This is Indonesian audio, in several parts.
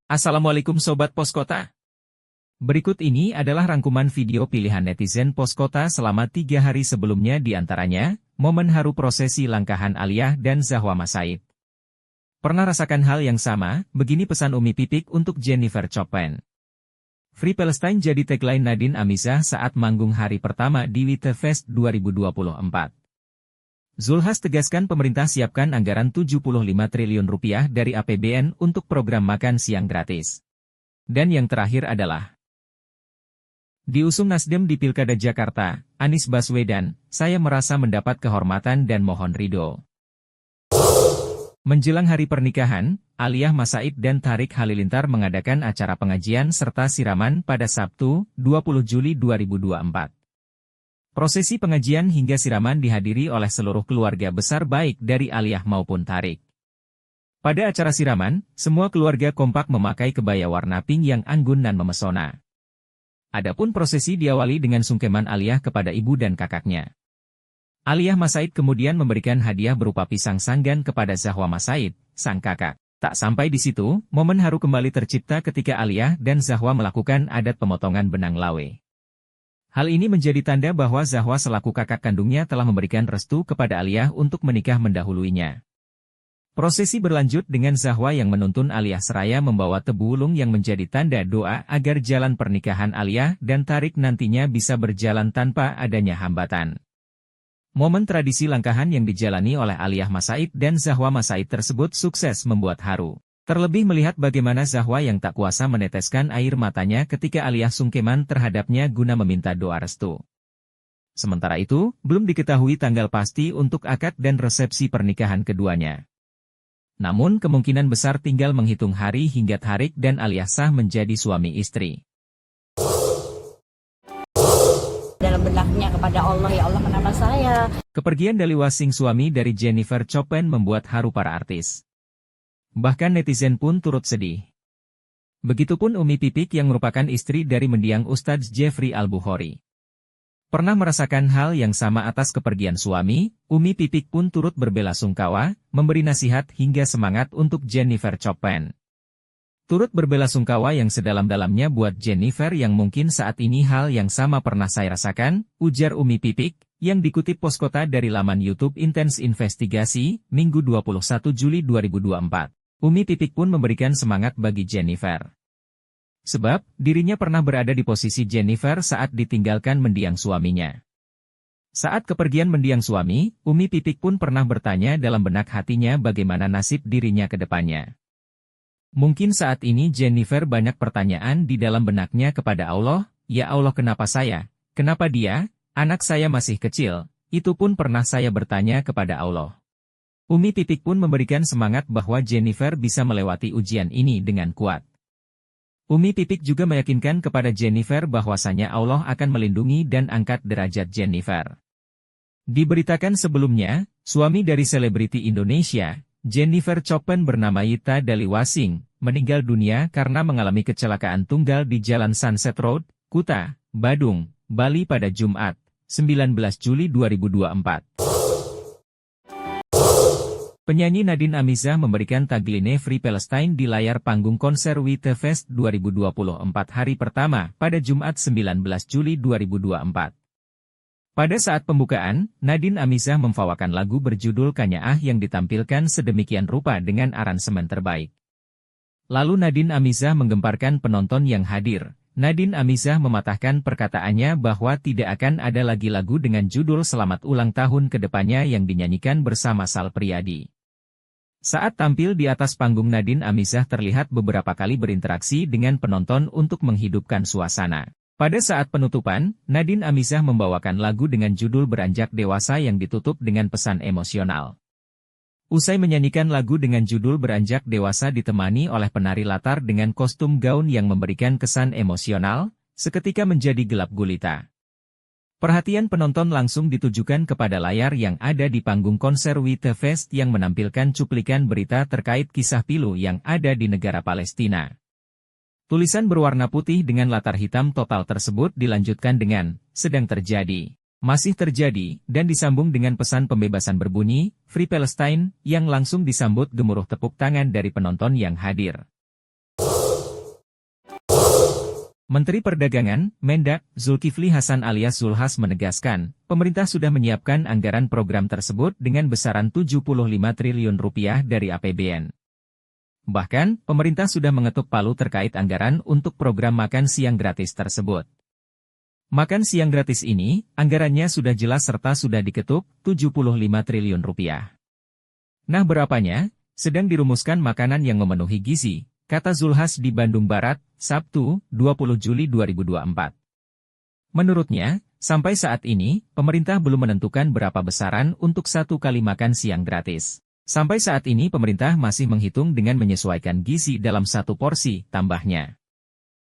Assalamualaikum Sobat Poskota. Berikut ini adalah rangkuman video pilihan netizen Poskota selama 3 hari sebelumnya, di antaranya, momen haru prosesi langkahan Aliyah dan Zahwa Masaid. Pernah rasakan hal yang sama? Begini pesan Umi Pipik untuk Jennifer Chopin. Free Palestine jadi tagline Nadine Amizah saat manggung hari pertama di WITE Fest 2024. Zulhas tegaskan pemerintah siapkan anggaran 75 triliun rupiah dari APBN untuk program makan siang gratis. Dan yang terakhir adalah diusung Nasdem di Pilkada Jakarta, Anies Baswedan, saya merasa mendapat kehormatan dan mohon ridho. Menjelang hari pernikahan, Aliyah Masaid dan Tariq Halilintar mengadakan acara pengajian serta siraman pada Sabtu, 20 Juli 2024. Prosesi pengajian hingga siraman dihadiri oleh seluruh keluarga besar baik dari Aliyah maupun Tariq. Pada acara siraman, semua keluarga kompak memakai kebaya warna pink yang anggun dan memesona. Adapun prosesi diawali dengan sungkeman Aliyah kepada ibu dan kakaknya. Aliyah Masaid kemudian memberikan hadiah berupa pisang sanggan kepada Zahwa Masaid, sang kakak. Tak sampai di situ, momen haru kembali tercipta ketika Aliyah dan Zahwa melakukan adat pemotongan benang lawe. Hal ini menjadi tanda bahwa Zahwa selaku kakak kandungnya telah memberikan restu kepada Aliyah untuk menikah mendahuluinya. Prosesi berlanjut dengan Zahwa yang menuntun Aliyah seraya membawa tebu ulung yang menjadi tanda doa agar jalan pernikahan Aliyah dan Tariq nantinya bisa berjalan tanpa adanya hambatan. Momen tradisi langkahan yang dijalani oleh Aliyah Masaid dan Zahwa Masaid tersebut sukses membuat haru. Terlebih melihat bagaimana Zahwa yang tak kuasa meneteskan air matanya ketika Aliyah sungkeman terhadapnya guna meminta doa restu. Sementara itu, belum diketahui tanggal pasti untuk akad dan resepsi pernikahan keduanya. Namun kemungkinan besar tinggal menghitung hari hingga Tariq dan Aliyah sah menjadi suami istri. Dalam benaknya kepada Allah, ya Allah kenapa saya? Kepergian daliwasing suami dari Jennifer Chopin membuat haru para artis. Bahkan netizen pun turut sedih. Begitupun Umi Pipik yang merupakan istri dari mendiang Ustadz Jeffrey Al-Bukhari. Pernah merasakan hal yang sama atas kepergian suami, Umi Pipik pun turut berbelasungkawa, memberi nasihat hingga semangat untuk Jennifer Chopin. Turut berbelasungkawa yang sedalam-dalamnya buat Jennifer yang mungkin saat ini hal yang sama pernah saya rasakan, ujar Umi Pipik, yang dikutip Poskota dari laman YouTube Intens Investigasi, Minggu 21 Juli 2024. Umi Pipik pun memberikan semangat bagi Jennifer. Sebab, dirinya pernah berada di posisi Jennifer saat ditinggalkan mendiang suaminya. Saat kepergian mendiang suami, Umi Pipik pun pernah bertanya dalam benak hatinya bagaimana nasib dirinya ke depannya. Mungkin saat ini Jennifer banyak pertanyaan di dalam benaknya kepada Allah, ya Allah kenapa saya, kenapa dia, anak saya masih kecil, itu pun pernah saya bertanya kepada Allah. Umi Pipik pun memberikan semangat bahwa Jennifer bisa melewati ujian ini dengan kuat. Umi Pipik juga meyakinkan kepada Jennifer bahwasanya Allah akan melindungi dan angkat derajat Jennifer. Diberitakan sebelumnya, suami dari selebriti Indonesia, Jennifer Chopin bernama Yita Daliwasing, meninggal dunia karena mengalami kecelakaan tunggal di Jalan Sunset Road, Kuta, Badung, Bali pada Jumat, 19 Juli 2024. Penyanyi Nadine Amizah memberikan tagline Free Palestine di layar panggung konser WITE Fest 2024 hari pertama pada Jumat 19 Juli 2024. Pada saat pembukaan, Nadine Amizah membawakan lagu berjudul Kanyaah yang ditampilkan sedemikian rupa dengan aransemen terbaik. Lalu Nadine Amizah menggemparkan penonton yang hadir. Nadine Amizah mematahkan perkataannya bahwa tidak akan ada lagi lagu dengan judul Selamat Ulang Tahun ke depannya yang dinyanyikan bersama Sal Priadi. Saat tampil di atas panggung, Nadine Amizah terlihat beberapa kali berinteraksi dengan penonton untuk menghidupkan suasana. Pada saat penutupan, Nadine Amizah membawakan lagu dengan judul Beranjak Dewasa yang ditutup dengan pesan emosional. Usai menyanyikan lagu dengan judul Beranjak Dewasa ditemani oleh penari latar dengan kostum gaun yang memberikan kesan emosional, seketika menjadi gelap gulita. Perhatian penonton langsung ditujukan kepada layar yang ada di panggung konser WITE Fest yang menampilkan cuplikan berita terkait kisah pilu yang ada di negara Palestina. Tulisan berwarna putih dengan latar hitam total tersebut dilanjutkan dengan, sedang terjadi, masih terjadi, dan disambung dengan pesan pembebasan berbunyi, Free Palestine, yang langsung disambut gemuruh tepuk tangan dari penonton yang hadir. Menteri Perdagangan, Mendak, Zulkifli Hasan alias Zulhas menegaskan, pemerintah sudah menyiapkan anggaran program tersebut dengan besaran Rp75 triliun dari APBN. Bahkan, pemerintah sudah mengetuk palu terkait anggaran untuk program makan siang gratis tersebut. Makan siang gratis ini, anggarannya sudah jelas serta sudah diketuk, Rp75 triliun. Nah berapanya? Sedang dirumuskan makanan yang memenuhi gizi, kata Zulhas di Bandung Barat, Sabtu, 20 Juli 2024. Menurutnya, sampai saat ini, pemerintah belum menentukan berapa besaran untuk satu kali makan siang gratis. Sampai saat ini pemerintah masih menghitung dengan menyesuaikan gizi dalam satu porsi, tambahnya.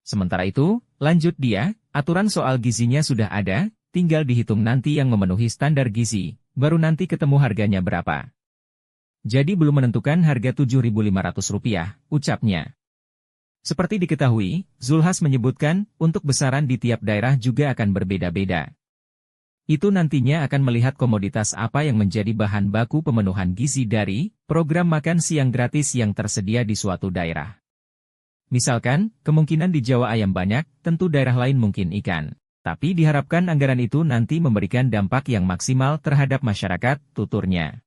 Sementara itu, lanjut dia, aturan soal gizinya sudah ada, tinggal dihitung nanti yang memenuhi standar gizi, baru nanti ketemu harganya berapa. Jadi belum menentukan harga Rp7.500, ucapnya. Seperti diketahui, Zulhas menyebutkan, untuk besaran di tiap daerah juga akan berbeda-beda. Itu nantinya akan melihat komoditas apa yang menjadi bahan baku pemenuhan gizi dari program makan siang gratis yang tersedia di suatu daerah. Misalkan, kemungkinan di Jawa ayam banyak, tentu daerah lain mungkin ikan. Tapi diharapkan anggaran itu nanti memberikan dampak yang maksimal terhadap masyarakat, tuturnya.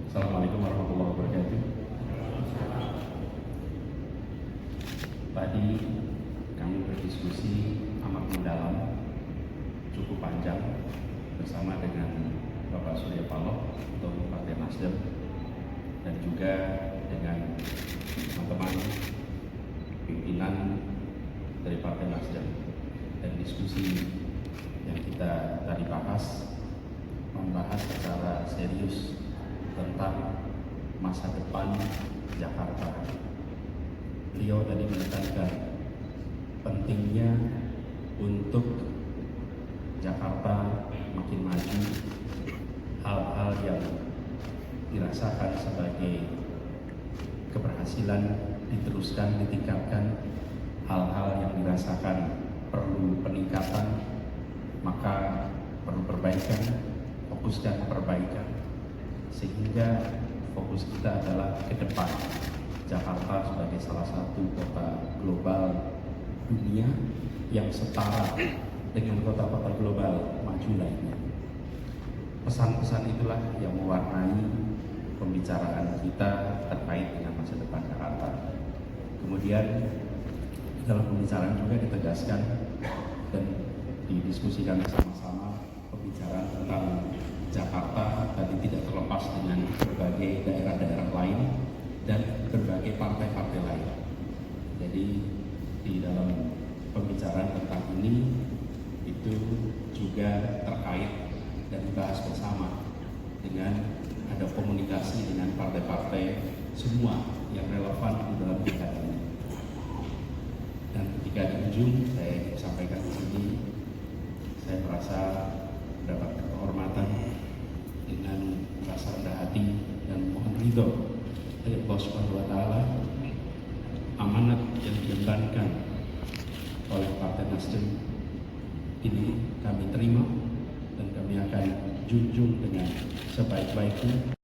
Assalamualaikum warahmatullahi wabarakatuh. Tadi kami berdiskusi amat mendalam, cukup panjang bersama dengan Bapak Surya Paloh Ketua Partai Nasdem dan juga dengan teman-teman pimpinan dari Partai Nasdem. Dan diskusi yang kita tadi membahas secara serius tentang masa depan Jakarta. Beliau tadi menekankan pentingnya untuk Jakarta makin maju, hal-hal yang dirasakan sebagai keberhasilan diteruskan, ditingkatkan, hal-hal yang dirasakan perlu peningkatan, maka perlu perbaikan, fokuskan perbaikan. Sehingga fokus kita adalah ke depan Jakarta sebagai salah satu kota global dunia yang setara dengan kota-kota global maju lainnya. Pesan-pesan itulah yang mewarnai pembicaraan kita terkait dengan masa depan Jakarta. Kemudian dalam pembicaraan juga ditegaskan dan didiskusikan bersama-sama pembicaraan tentang Jakarta tadi tidak terlepas dengan berbagai daerah-daerah lain dan berbagai partai-partai lain. Jadi di dalam pembicaraan tentang ini itu juga terkait dan dibahas bersama dengan ada komunikasi dengan partai-partai semua yang relevan di dalam tingkat ini. Dan ketika di ujung saya sampaikan di sini, saya merasa dapat kehormatan dengan rasa rendah hati dan mohon ridho dari Allah Subhanahu wa Ta'ala, amanat yang diembankan oleh Partai Nasdem ini kami terima dan kami akan junjung dengan sebaik-baiknya.